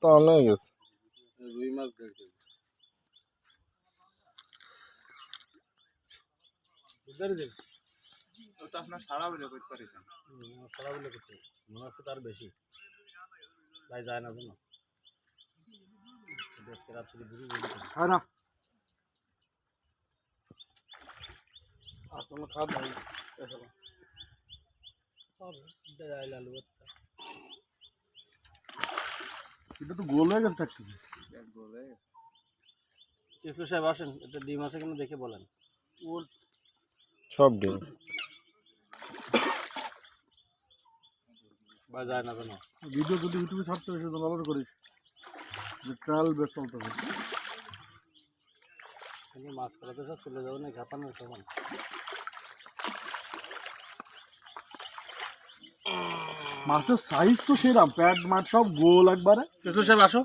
তো অনেক গেছে রুই মাছ দেখবে উধার দিন তো আপনার সারা বলে করতে পারিছেন সারা বলে করতে মনে হচ্ছে তার বেশি তাই যায় না জানো আজকে রাত্রি বুঝি হয় না আপনার খাওয়া দাওয়া যাই লালু এটা তো গোল হয়ে গেছে ট্যাক্সি কিসলু সাহেব আসেন এটা ডিম আছে কিনা দেখে বলেন সব ডিম বা যায় না জানো ভিডিও যদি ইউটিউবে ছাড়তে হয় সেটা ভালো করিস যে ট্রায়াল বেস চলতেছে মাছ করাতে সব চলে যাবো না ঘাপানোর সমান মাছের সাইজ তো সেরাম প্যাড মাছ সব গোল একবারে কিসলু সাহেব আসো